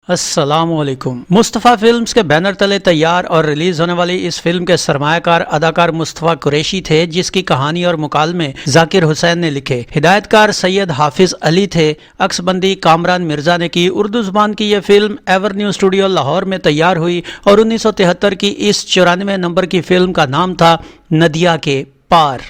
अस्सलामुअलैकुम। मुस्तफ़ा फिल्म्स के बैनर तले तैयार और रिलीज होने वाली इस फिल्म के सरमायाकार अदाकार मुस्तफ़ा कुरैशी थे, जिसकी कहानी और मुकालमे जाकिर हुसैन ने लिखे। हिदायतकार सैयद हाफिज अली थे। अक्सबंदी कामरान मिर्जा ने की। उर्दू जुबान की यह फिल्म एवरन्यू स्टूडियो लाहौर में तैयार हुई और 1973 की इस 94 नंबर की फिल्म का नाम था नदिया के पार।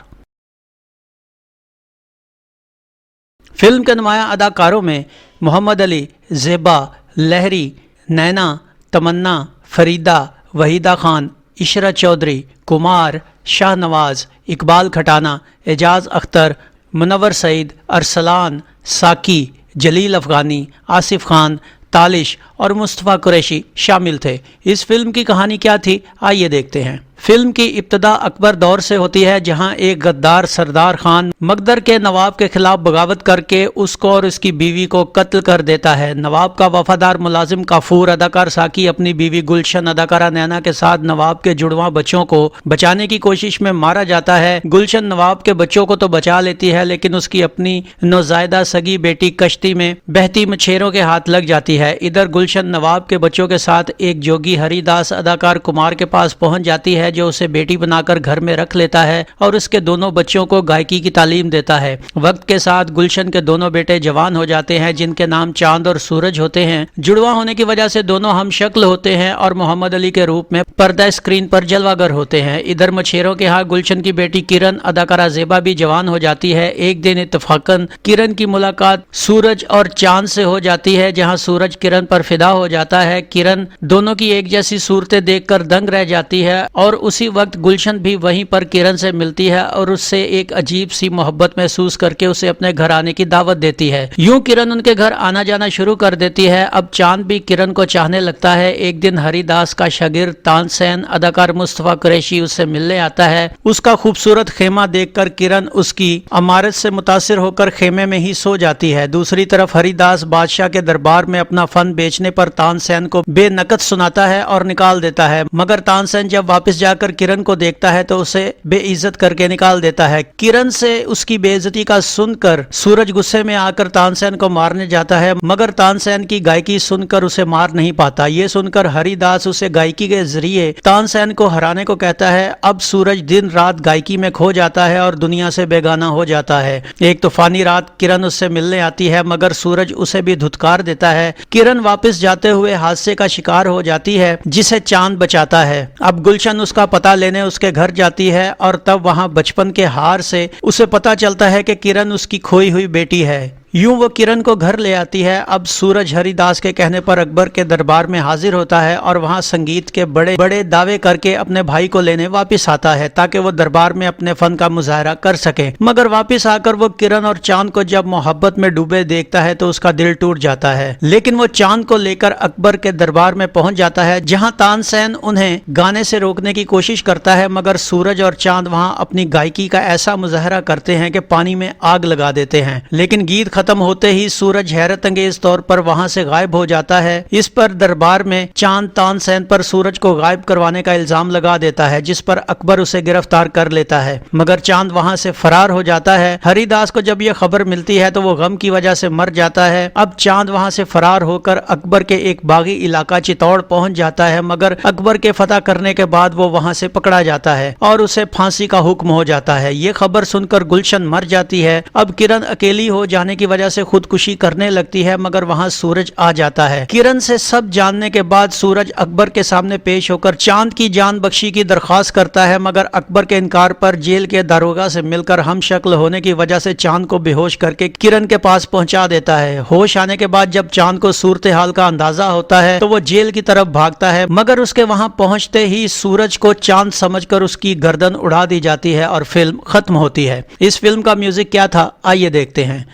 फिल्म के नुमाया अदाकारों में मोहम्मद अली, ज़ेबा, लहरी, नैना, तमन्ना, फरीदा, वहीदा खान, इशरत चौधरी, कुमार, शाहनवाज, इकबाल खटाना, एजाज अख्तर, मुनव्वर सईद, अरसलान, साकी, जलील अफगानी, आसिफ खान, तालिश और मुस्तफ़ा कुरैशी शामिल थे। इस फिल्म की कहानी क्या थी, आइए देखते हैं। फिल्म की इब्तदा अकबर दौर से होती है, जहां एक गद्दार सरदार खान मकदर के नवाब के खिलाफ बगावत करके उसको और उसकी बीवी को कत्ल कर देता है। नवाब का वफादार मुलाजिम काफूर अदाकार साकी अपनी बीवी गुलशन अदाकारा नैना के साथ नवाब के जुड़वा बच्चों को बचाने की कोशिश में मारा जाता है। गुलशन नवाब के बच्चों को तो बचा लेती है, लेकिन उसकी अपनी नौजायदा सगी बेटी कश्ती में बहती मछेरों के हाथ लग जाती है। इधर गुलशन नवाब के बच्चों के साथ एक जोगी हरिदास अदाकार कुमार के पास पहुंच जाती है, जो उसे बेटी बनाकर घर में रख लेता है और उसके दोनों बच्चों को गायकी की तालीम देता है। वक्त के साथ गुलशन के दोनों बेटे जवान हो जाते हैं, जिनके नाम चांद और सूरज होते हैं। जुड़वा होने की वजह से दोनों हम शक्ल होते हैं और मोहम्मद अली के रूप में पर्दा स्क्रीन पर जलवागर होते हैं। इधर मछेरों के यहाँ गुलशन की बेटी किरण अदाकारा ज़ेबा भी जवान हो जाती है। एक दिन इत्तफाकन किरण की मुलाकात सूरज और चांद से हो जाती है, जहाँ सूरज किरण पर फिदा हो जाता है। किरण दोनों की एक जैसी सूरतें देखकर दंग रह जाती है और उसी वक्त गुलशन भी वहीं पर किरण से मिलती है और उससे एक अजीब सी मोहब्बत महसूस करके उसे अपने घर आने की दावत देती है। यूं किरण उनके घर आना जाना शुरू कर देती है। अब चांद भी किरण को चाहने लगता है। एक दिन हरिदास का शागिर्द तानसेन अदाकार मुस्तफ़ा कुरैशी उससे मिलने आता है। उसका खूबसूरत खेमा देखकर किरण उसकी अमारत से मुतासिर होकर खेमे में ही सो जाती है। दूसरी तरफ हरिदास बादशाह के दरबार में अपना फन बेचने पर तानसेन को बेनकत सुनाता है और निकाल देता है, मगर तानसेन जब वापस जाकर किरण को देखता है तो उसे बेइज्जत करके निकाल देता है। किरण से उसकी बेइज्जती का सुनकर सूरज गुस्से में आकर तानसेन को मारने जाता है, मगर तानसेन की गायकी सुनकर उसे मार नहीं पाता। ये सुनकर हरिदास उसे गायकी के जरिए तानसेन को हराने को कहता है। अब सूरज दिन रात गायकी में खो जाता है और दुनिया से बेगाना हो जाता है। एक तूफानी रात किरण उससे मिलने आती है, मगर सूरज उसे भी धुतकार देता है। किरण वापस जाते हुए हादसे का शिकार हो जाती है, जिसे चांद बचाता है। अब गुलशन उसका पता लेने उसके घर जाती है और तब वहां बचपन के हार से उसे पता चलता है कि किरण उसकी खोई हुई बेटी है। यूं वो किरण को घर ले आती है। अब सूरज हरिदास के कहने पर अकबर के दरबार में हाजिर होता है और वहां संगीत के बड़े बड़े दावे करके अपने भाई को लेने वापस आता है, ताकि वो दरबार में अपने फन का मुजाहरा कर सके। मगर वापस आकर वो किरण और चांद को जब मोहब्बत में डूबे देखता है तो उसका दिल टूट जाता है। लेकिन वो चांद को लेकर अकबर के दरबार में पहुंच जाता है, जहाँ तानसेन उन्हें गाने से रोकने की कोशिश करता है, मगर सूरज और चांद वहाँ अपनी गायकी का ऐसा मुजाहरा करते हैं कि पानी में आग लगा देते हैं। लेकिन गीत खत्म होते ही सूरज हैरत अंगेज तौर पर वहां से गायब हो जाता है। इस पर दरबार में चांद तानसेन पर सूरज को गायब करवाने का इल्जाम लगा देता है, जिस पर अकबर उसे गिरफ्तार कर लेता है, मगर चांद वहां से फरार हो जाता है। हरिदास को जब यह खबर मिलती है तो वो गम की वजह से मर जाता है। अब चांद वहां से फरार होकर अकबर के एक बागी इलाका चित्तौड़ पहुंच जाता है, मगर अकबर के फतह करने के बाद वो वहां से पकड़ा जाता है और उसे फांसी का हुक्म हो जाता है। ये खबर सुनकर गुलशन मर जाती है। अब किरण अकेली हो जाने की वजह से खुदकुशी करने लगती है, मगर वहां सूरज आ जाता है। किरण से सब जानने के बाद सूरज अकबर के सामने पेश होकर चांद की जान बख्शी की दरख्वास्त करता है, मगर अकबर के इनकार पर जेल के दारोगा से मिलकर हम शक्ल होने की वजह से चांद को बेहोश करके किरण के पास पहुंचा देता है। होश आने के बाद जब चांद को सूरत हाल का अंदाजा होता है तो वो जेल की तरफ भागता है, मगर उसके वहां पहुंचते ही सूरज को चांद समझकर उसकी गर्दन उड़ा दी जाती है और फिल्म खत्म होती है। इस फिल्म का म्यूजिक क्या था, आइए देखते हैं।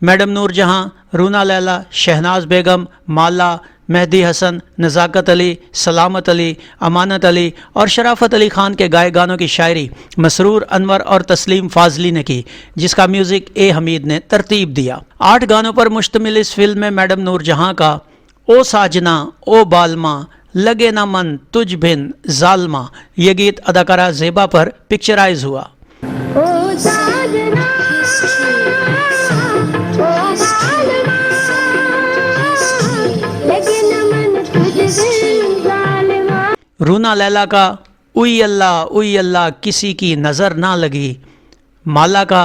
मैडम नूरजहां, रूना लैला, शहनाज बेगम, माला, मेहदी हसन, नज़ाकत अली, सलामत अली, अमानत अली और शराफत अली खान के गाए गानों की शायरी मसरूर अनवर और तस्लीम फाजली ने की, जिसका म्यूजिक ए हमीद ने तरतीब दिया। 8 गानों पर मुश्तमिल इस फिल्म में मैडम नूरजहां का ओ साजना ओ बालमा, लगे ना मन तुझ बिन जालमा, ये गीत अदाकारा ज़ेबा पर पिक्चराइज हुआ। लेकिन रूना लैला का उई अल्लाह किसी की नज़र ना लगी। माला का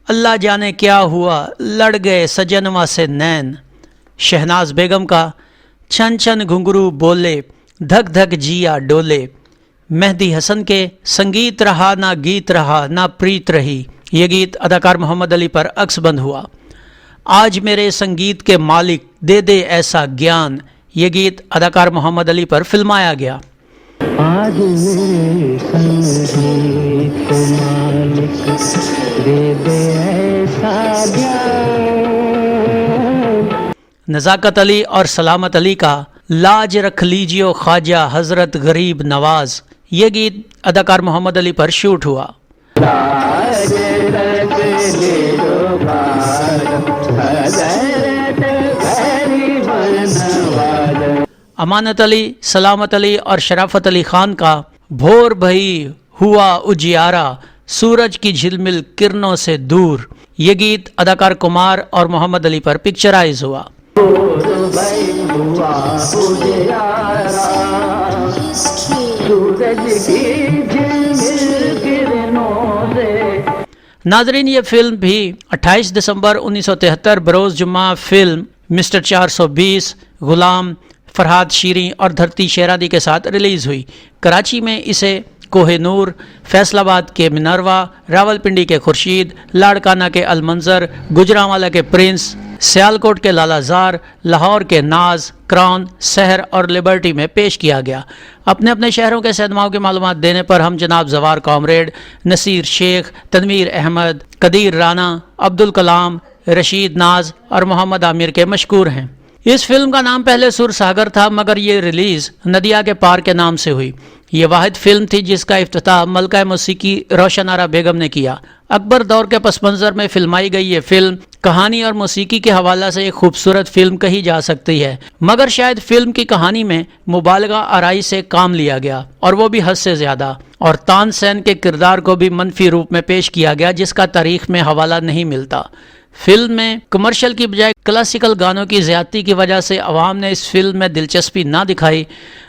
अल्लाह जाने क्या हुआ लड़ गए सजनवा से नैन। शहनाज बेगम का छन छन घुंघरू बोले धक धक जिया डोले। मेहदी हसन के संगीत रहा ना गीत रहा ना प्रीत रही, ये गीत अदाकार मोहम्मद अली पर अक्सबंद हुआ। आज मेरे संगीत के मालिक दे दे ऐसा ज्ञान, ये गीत अदाकार मोहम्मद अली पर फिल्माया गया। आज मेरे संगीत मालिक दे दे ऐसा ज्ञान। नज़ाकत अली और सलामत अली का लाज रख लीजियो ख्वाजा हजरत गरीब नवाज, ये गीत अदाकार मोहम्मद अली पर शूट हुआ। लाज रख लीजियो हजरत गरीब नवाज। अमानत अली, सलामत अली और शराफत अली खान का भोर भई हुआ उजियारा सूरज की झिलमिल किरणों से दूर, ये गीत अदाकार कुमार और मोहम्मद अली पर पिक्चराइज हुआ। नाजरीन, ये फिल्म भी 28 दिसंबर 1973 बरोज़ जुम्मा फिल्म मिस्टर 420, गुलाम, फरहाद शीरी और धरती शेरादी के साथ रिलीज़ हुई। कराची में इसे कोहिनूर, फैसलाबाद के मिनरवा, रावलपिंडी के खुर्शीद, लाड़काना के अलमंजर, गुजरांवाला के प्रिंस, सियालकोट के लालाजार, लाहौर के नाज, क्राउन, शहर और लिबर्टी में पेश किया गया। अपने अपने शहरों के सिनेमाओं की मालूमात देने पर हम जनाब जवार कॉमरेड, नसीर शेख, तनवीर अहमद, कदीर राना, अब्दुल कलाम, रशीद नाज और मोहम्मद आमिर के मशकूर हैं। इस फिल्म का नाम पहले सुर सागर था, मगर ये रिलीज़ नदिया के पार के नाम से हुई। ये वाहिद फिल्म थी जिसका इफ्तिताह मलका मौसीकी रोशन आरा बेगम ने किया। अकबर दौर के पस मंज़र में फिल्माई गई ये फिल्म कहानी और मौसीकी के हवाला से एक खूबसूरत फिल्म कही जा सकती है, मगर शायद फिल्म की कहानी में मुबालगा आराई से काम लिया गया और वो भी हद से ज़्यादा, और तानसेन के किरदार को भी मनफी रूप में पेश किया गया जिसका तारीख में हवाला नहीं मिलता। फिल्म में कमर्शियल की बजाय क्लासिकल गानों की ज़्यादती की वजह से अवाम ने इस फिल्म में दिलचस्पी ना दिखाई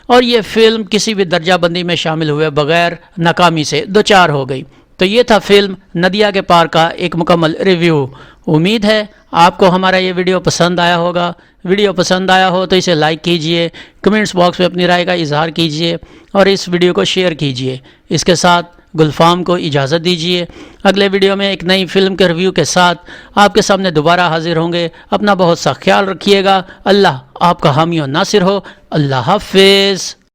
और ये फिल्म किसी भी दर्जाबंदी में शामिल हुए बगैर नाकामी से दोचार हो गई। तो ये था फिल्म नदिया के पार का एक मुकम्मल रिव्यू। उम्मीद है आपको हमारा ये वीडियो पसंद आया होगा। वीडियो पसंद आया हो तो इसे लाइक कीजिए, कमेंट्स बॉक्स में अपनी राय का इजहार कीजिए और इस वीडियो को शेयर कीजिए। इसके साथ गुलफाम को इजाज़त दीजिए। अगले वीडियो में एक नई फिल्म के रिव्यू के साथ आपके सामने दोबारा हाजिर होंगे। अपना बहुत सा ख्याल रखिएगा। अल्लाह आपका हामी और नासिर हो। अल्लाह हाफिज़।